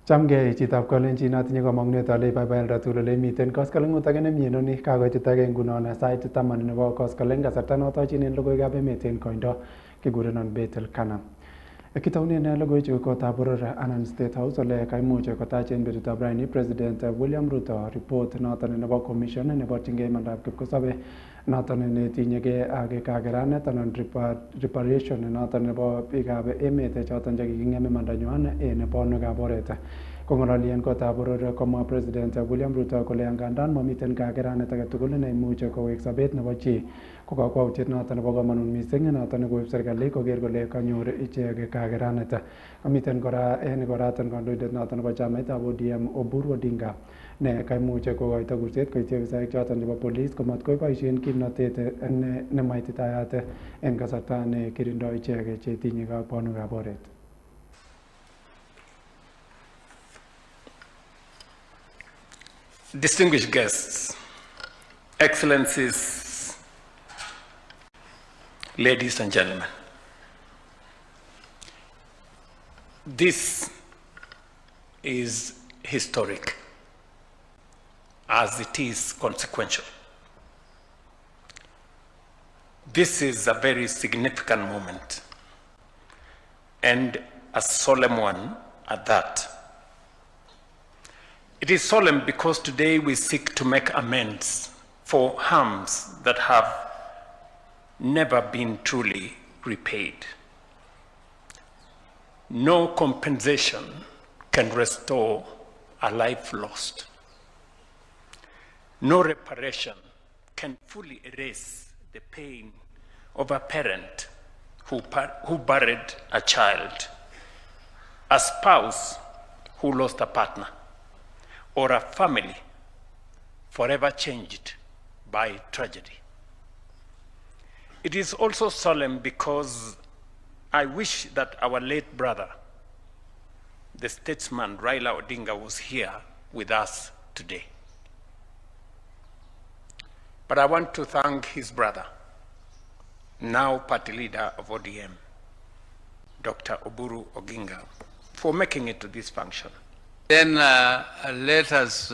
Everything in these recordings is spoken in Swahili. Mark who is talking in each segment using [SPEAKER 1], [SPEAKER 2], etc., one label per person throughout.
[SPEAKER 1] Chamgei chitab kolenjin atinye komong'unet ale baibaen ratul ole miten koskoleng'ut age nemie ni kakoititake ngunon sait 10 nebo koskoleng kasarta notochin logoiywekab emet en koindo kikurenon Bett Elkanah. Kitaunen logoiywekab boror anan State House ole kaimuch kotach en betutab raini President William Ruto report noton nebo commission neborchingei imandab kipkosobe noton netinyegei ak kakeranet anan reparation noton nebo biikab emet choton chekiking'em imandanywan en bonwekab oret. Kong'ololi en kotab boror komwa President William Ruto kole angandan mamiten kakeranet age tugul neimuche kowek sobet nebo chi ko kakwautiet noton nebo komonut mising noton nekoib serikali koker kole kanyor ichek kakeranet. Miten kora en igoraton kandoindet noton nebo chamaitab ODM Oburu Odinga ne kaimuche kokoito kurset koityi ofisaek choton chebo police komatkoboisien kimnotet nemaititayat en kasarta ne kirindoi ichek chetinye ak bonwekab oret.
[SPEAKER 2] Distinguished guests, Excellencies, ladies and gentlemen, this is historic as it is consequential. This is a very significant moment and a solemn one at that. It is solemn because today we seek to make amends for harms that have never been truly repaid. No compensation can restore a life lost. No reparation can fully erase the pain of a parent who buried a child, a spouse who lost a partner, or a family forever changed by tragedy. It is also solemn because I wish that our late brother, the statesman Raila Odinga, was here with us today. But I want to thank his brother, now party leader of ODM, Dr. Oburu Oginga, for making it to this function.
[SPEAKER 3] Then let us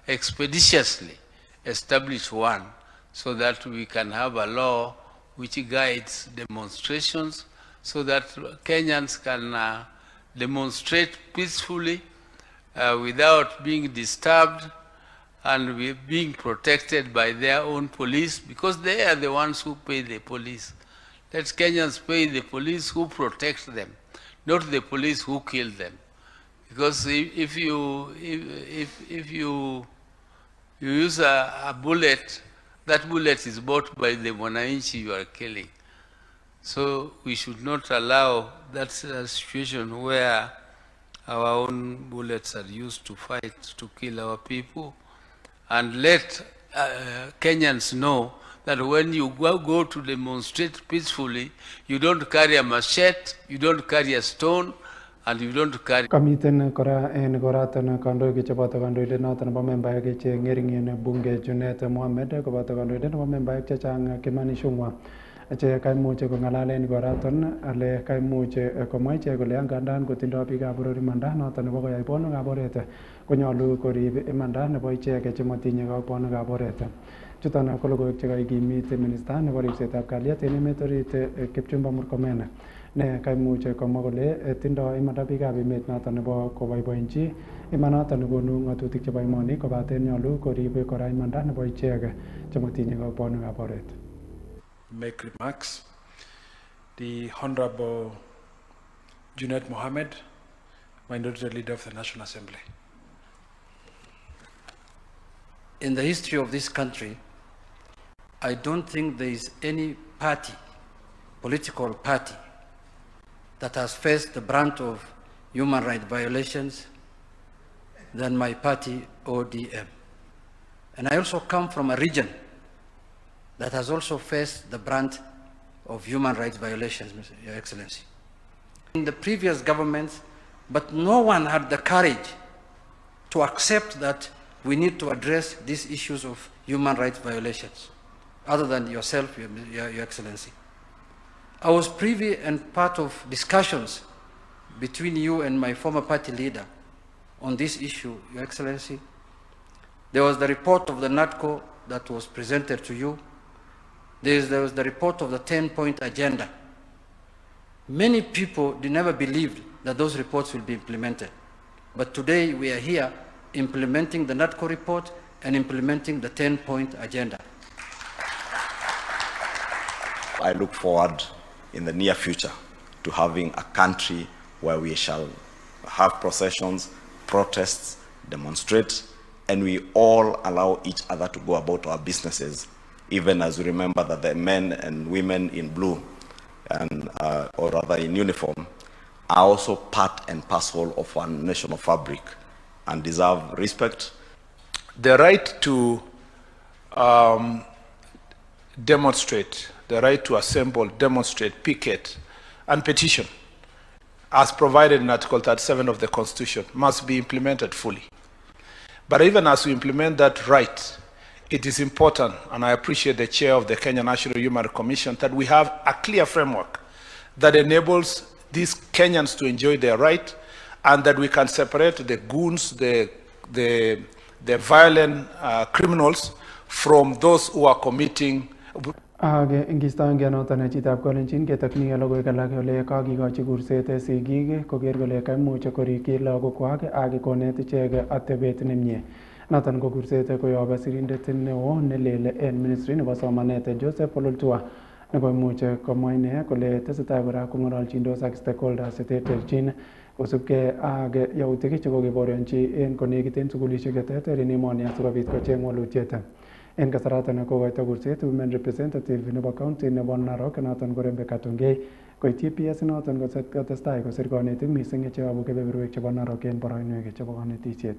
[SPEAKER 3] expeditiously establish one so that we can have a law which guides demonstrations so that Kenyans can demonstrate peacefully without being disturbed and being protected by their own police, because they are the ones who pay the police. Let Kenyans pay the police who protect them, not the police who kill them. Because if you use a bullet, that bullet is bought by the mwananchi you are killing. So we should not allow that situation where our own bullets are used to fight to kill our people. And let Kenyans know that when you go to demonstrate peacefully, you don't carry a machete, you don't carry a stone, and you don't carry.
[SPEAKER 1] Kamiten kora en koratan kandoik cheboto kandoindet noton nebo membaek che ngeringen bunge Junet Mohamed koboto kandoindet nebo membaek chechang Kimani Ichung'wah che kaimuche kong'alal en koraton ale kaimuche komwa ichek kole angandan kotindoi biikab boror imanda noton nebo koyai bonwekab oret konyolu korib imanda nebo ichek chemotinye ak bonwekab oret. Chuton ko logoiwek chekaikimit minista nebo ripsetab kalyet en emet orit Kipchumba Murkomen ne kaimuche komwa kole tindoi imanda biikab emet noton nebo koboiboenchi imanoton nekonu ng'atutik chebo imoni kobaten nyolu korib kora imanda nebo ichek chemotinye ak bonwekab oret.
[SPEAKER 4] Make remarks. The Honorable Junet Mohamed, Minority Leader of the National Assembly.
[SPEAKER 5] In the history of this country, I don't think there is any party, political party, that has faced the brunt of human rights violations than my party, ODM. And I also come from a region that has also faced the brunt of human rights violations, Your Excellency. In the previous governments, but no one had the courage to accept that we need to address these issues of human rights violations, other than yourself, Your Excellency. I was privy and part of discussions between you and my former party leader on this issue, Your Excellency. There was the report of the NADCO that was presented to you. There was the report of the 10-point agenda. Many people never believed that those reports will be implemented. But today we are here implementing the NADCO report and implementing the 10-point agenda.
[SPEAKER 6] I look forward in the near future to having a country where we shall have processions, protests, demonstrate, and we all allow each other to go about our businesses, even as we remember that the men and women in blue, and, or rather in uniform, are also part and parcel of our national fabric and deserve respect.
[SPEAKER 7] The right to demonstrate, the right to assemble, demonstrate, picket, and petition, as provided in Article 37 of the Constitution, must be implemented fully. But even as we implement that right, it is important, and I appreciate the chair of the Kenya National Human Rights Commission, that we have a clear framework that enables these Kenyans to enjoy their right, and that we can separate the goons, the violent criminals from those who are committing.
[SPEAKER 1] Ingistoenge noton chitab kolenjin ketokni logoiwek alak ole kakikochi kurset sigik koker kole kaimuch korikyi lagokwak ak konet ichek atebet nemie. Noton ko kurset koyob sirindet neo nelel en ministry nebo somanet Joseph Ololtua nekoimuch komwa ine kole tesetai kora kong'ololjindos ak stakeholders cheterterchin kosubkei ak yautik chekokeborionchi en konekiten sukulishek cheterter en emoni asikobit kocheng walutiet. En kasaratan kokoito kurset women representative nebo county nebo Narok noton ko Rebecca Tungei koityi PS noton kotestai kosir konetik missing cheyobu kebeberwek chebo Narok en boroinwek chebo konetisiet.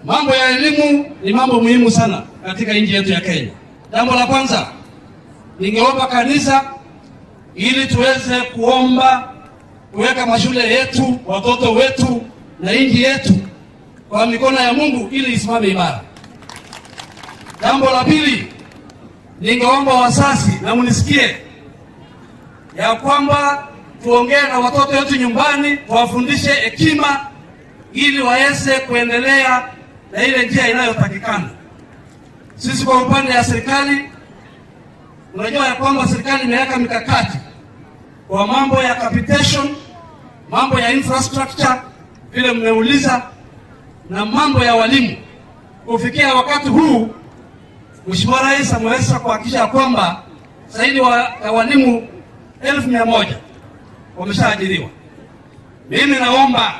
[SPEAKER 8] Mambo ya elimu ni mambo muhimu sana katika nchi yetu ya Kenya. Jambo la kwanza, ningeomba kanisa ili tuweze kuomba kuweka mashule yetu, watoto wetu na nchi yetu kwa mikono ya Mungu ili isimame imara. Jambo la pili, ningeomba wazazi na mnisikie ya kwamba tuongee na watoto wetu nyumbani, tuwafundishe hekima ili waweze kuendelea na ile njia inayotakikana. Sisi kwa upande ya serikali, unajua ya kwamba serikali imeweka mikakati kwa mambo ya capitation, mambo ya infrastructure, vile mmeuliza, na mambo ya walimu. Kufikia wakati huu, Mheshimiwa Rais ameweza kuhakikisha kwamba zaidi ya walimu 1,100 wameshaajiriwa. Mimi naomba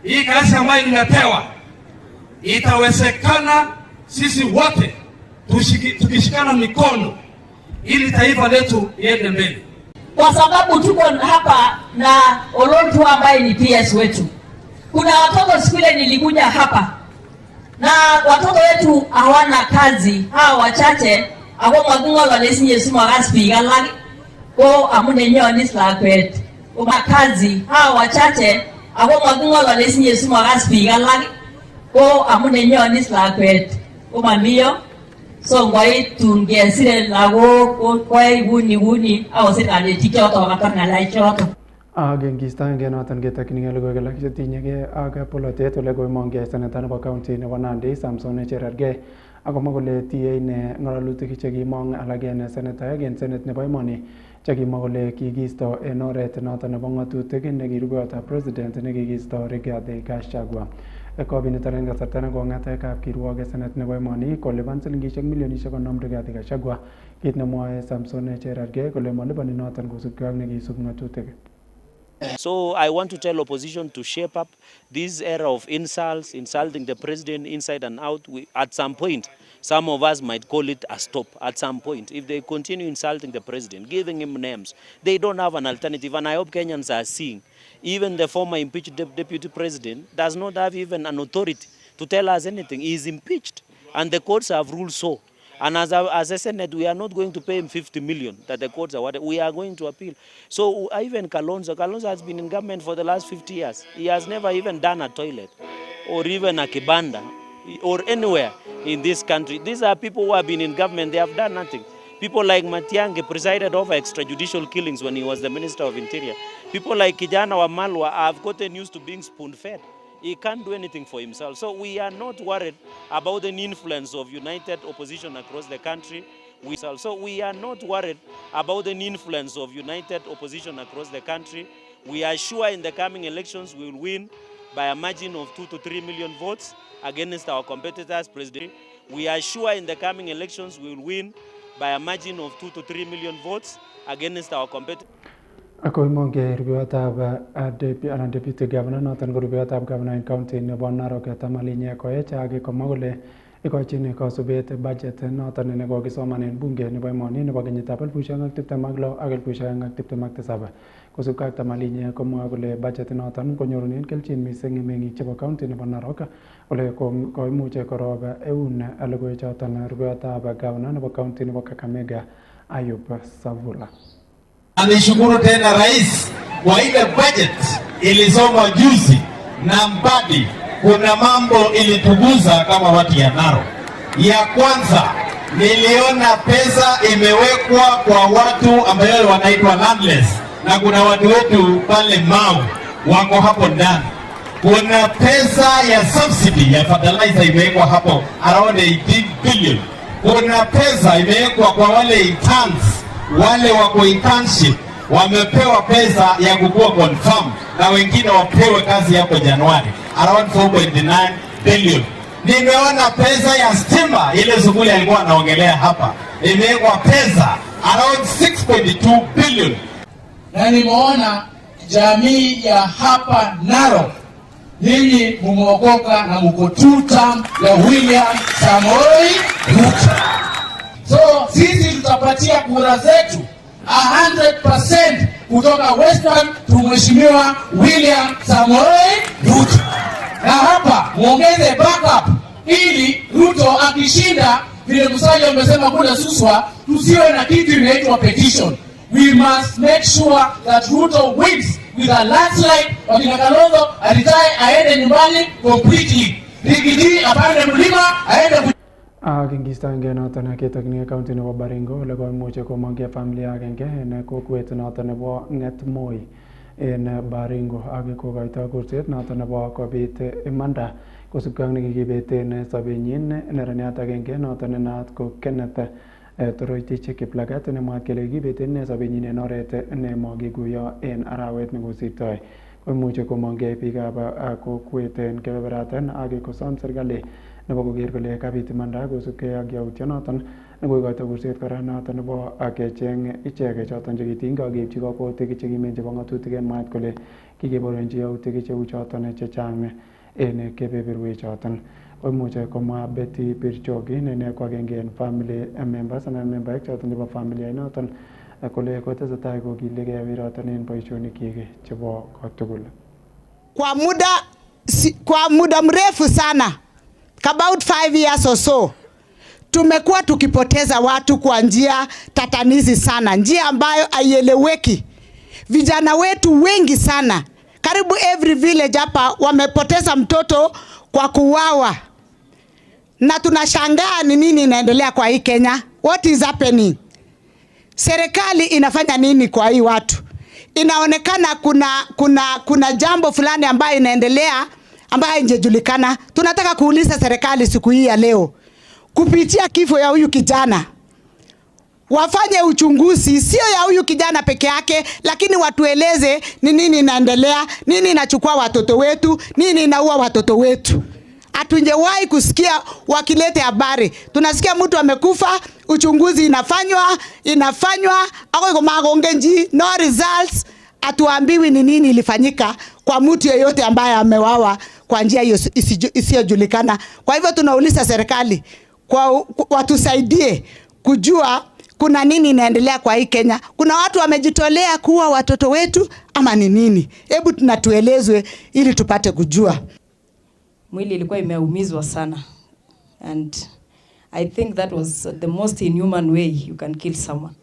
[SPEAKER 8] hii kazi ambayo nimepewa itawezekana sisi wote tukishikana mikono ili taifa letu liende mbele.
[SPEAKER 9] Kwa sababu tuko hapa na Ololtua ambaye ni PS wetu. Kuna watoto siku ile nilikuja hapa na watoto wetu hawana kazi, hawa wachache ako magungolo lesinye sumo raspi galagi ko amunenyon islakwet kwa kazi, hawa wachache ako magungolo lesinye sumo raspi galagi ko amunenyon islakwet ko mamiyo. So ngoi tungesire lago kwa iguni au serikali tichoto wakatornala ichoto.
[SPEAKER 1] Gengistoenge noton ketakyinikei logoiwek alak chetinyegei ak polotet ole koimongei seneta nebo county nebo Nandi Samson Cherargei akomwa kole tie ine ng'alalutik chekimong alak en senetaek en senet nebo emoni chekimwa kole kikiisto en oret noton nebo ng'atutik nekirubeyotab president nekikiisto Rigathi Gachagua. Kobinito en kasarta nekong'at kapkirwok senet nebo emoni kolipan silingisiek milionisiek 50 Rigathi Gachagua, kit nemwoe Samson Cherargei kole moliponi noton kosubkei ak nekisub ng'atutik.
[SPEAKER 10] So I want to tell opposition to shape up this era of insults, insulting the president inside and out. At some point, some of us might call it a stop. At some point, if they continue insulting the president, giving him names, they don't have an alternative. And I hope Kenyans are seeing, even the former impeached deputy president does not have even an authority to tell us anything. He is impeached, and the courts have ruled so. And as a Senate, we are not going to pay him 50 million that the courts are what we are going to appeal. So even Kalonzo has been in government for the last 50 years. He has never even done a toilet or even a kibanda or anywhere in this country. These are people who have been in government. They have done nothing. People like Matiang'i presided over extrajudicial killings when he was the Minister of Interior. People like Kijana Wamalwa have gotten used to being spoon-fed. he can't do anything for himself. So we are not worried about the influence of united opposition across the country. So we are not worried about the influence of united opposition across the country. We are sure in the coming elections we will win by a margin of 2 to 3 million votes against our competitors, President. We are sure in the coming elections we will win by a margin of 2 to 3 million votes against our competitors.
[SPEAKER 1] Ako monge rubiyotab deputy governor noton ko rubiyotab governor in county nebo Narok Tamalinye Koech age komwa kole ikochin kasubet budget noton ne kokisoman en bunge nebo emoni nebo kenyitab 2026 ak 2027. Kosubkei ak Tamalinye komwa kole budget noton konyorunen kelchin mising meng'ik chebo county nebo Narok ole koimuche korob eun logoiwechoton rubiyotab governor nebo county nebo Kakamega Ayub Savula.
[SPEAKER 11] Nishukuru tena rais kwa ile budget ilisoma juzi na Mbadi, kuna mambo ilituguza kama watu ya Narok. Ya kwanza niliona pesa imewekwa kwa watu ambao wanaitwa landless, na kuna watu wetu pale Mau wako hapo ndani. Kuna pesa ya subsidy ya fertilizer imewekwa hapo around 18 billion. Kuna pesa imewekwa kwa wale interns, wale wako internship wamepewa pesa ya kukua confirm, na wengine wapewe kazi hapo Januari around 4.9 billion. Nimeona pesa ya stima ile shughuli alikuwa anaongelea hapa, imewekwa pesa around 6.2 billion.
[SPEAKER 8] Na nimeona jamii ya hapa Narok, ninyi mumeokoka na mko two term ya William Samoei Ruto. So sisi tutapatia kura zetu 100% kutoka Western to Mheshimiwa William Samoei Ruto. Na hapa muongeze backup ili Ruto akishinda, vile Musalia amesema kule Suswa, tusiwe na kitu inaitwa petition. We must make sure that Ruto wins with a landslide. Wakina Kalonzo alitae aende nyumbani completely. Rigidi apande mlima aende
[SPEAKER 1] Kingistange noton ketokni county nebo Baringo ole koimuche komong'e familia agenge en kokwet noton nebo Ng'etmoi en Baringo ak kokoito kurset noton nebo kobit imanda kosubkei ak nekikibeten sobenyin neraniat agenge noton nenaat ko Kenneth Toroitich Kiplagat nemwaat kele kikibeten sobenyin en oret nemakikuyo en arawet nekosirtoi. Koimuche komong'e biikab kokwet en kebeberatan ak kosom serikali nebo koker kole kabit imanda kosubkei ak yautyonoton nekoikoito kurset kora noton nebo kecheng ichek choton chekitinygei ak keipchi kakwautik chekimen chebo ng'atutik en mwaet kole kikeborionchi yautik cheu choton chechang en kebeberwechoton. Koimuche komwa Betty Birchogi ne ko agenge en family members anan membaek choton chebo familia inoton kole kotesetai kokilegei wiroton en boisionikyik chebo kotugul.
[SPEAKER 12] Kwa muda mrefu sana, about 5 years or so, tumekuwa tukipoteza watu kwa njia tatanizi sana, njia ambayo haieleweki. Vijana wetu wengi sana, karibu every village hapa wamepoteza mtoto kwa kuuawa. Na tunashangaa ni nini inaendelea kwa hii Kenya? What is happening? Serikali inafanya nini kwa hii watu? Inaonekana kuna jambo fulani ambayo inaendelea ambayo haijulikana. Tunataka kuuliza serikali siku hii ya leo, kupitia kifo ya huyu kijana, wafanye uchunguzi, sio ya huyu kijana peke yake, lakini watueleze ni nini inaendelea, nini inachukua watoto wetu, nini inaua watoto wetu. Hatungewahi kusikia wakilete habari. Tunasikia mtu amekufa, uchunguzi inafanywa, ako kumagongenji, no results. Atuambiwi ni nini ilifanyika kwa mtu yeyote ambaye amewawa kwa njia isiyojulikana. Kwa hivyo tunauliza serikali watusaidie kujua kuna nini inaendelea kwa hii Kenya. Kuna watu wamejitolea kuwa watoto wetu ama ni nini? Hebu tunatuelezwe ili tupate kujua.
[SPEAKER 13] Mwili ilikuwa imeumizwa sana, and I think that was the most inhuman way you can kill someone.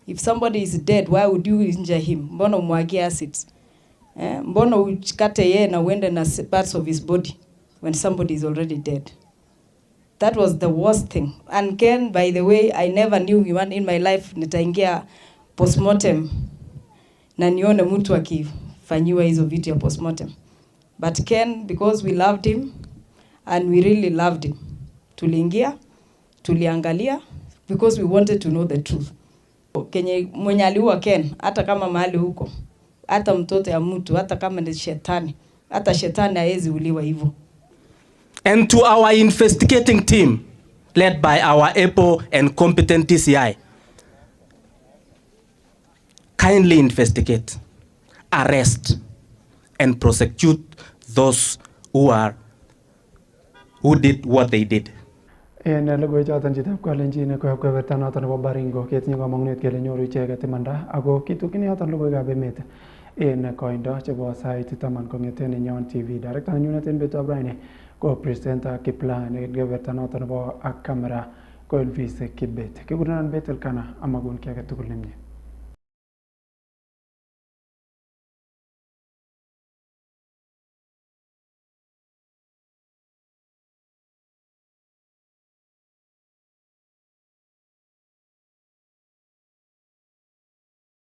[SPEAKER 13] If somebody is dead, why would you injure him? Mbona umwagie acids? Mbona ukate yeye na uende na parts of his body when somebody is already dead? That was the worst thing. And Ken, by the way, I never knew even in my life nitaingia postmortem na nione mtu akifanyiwa hizo vitu ya postmortem. But Ken, because we loved him, and we really loved him, tuliingia, tuliangalia, because we wanted to know the truth. Kenye mwenye aliua Ken, hata kama mahali huko, hata mtoto ya mtu, hata kama ni shetani, hata shetani haezi uliwa hivyo.
[SPEAKER 14] And to our investigating team, led by our able and competent DCI, kindly investigate, arrest, and prosecute those who did what they did.
[SPEAKER 1] En logoiwek choton chetab kalenjin koyob kebertanoton nebo Baringo ketinye kamang'unet kele nyoru icheket imanda ako kitukyin yoton logoiwekab emet en koindo chebo sait 10 kong'eten Nenyon TV. Director nenyunet en betutab raini ko presenter Kiplan en kebertanoton nebo ak camera ko Elvis Kibet. Kikurenon Bett Elkanah amakun kiy age tugul nemie.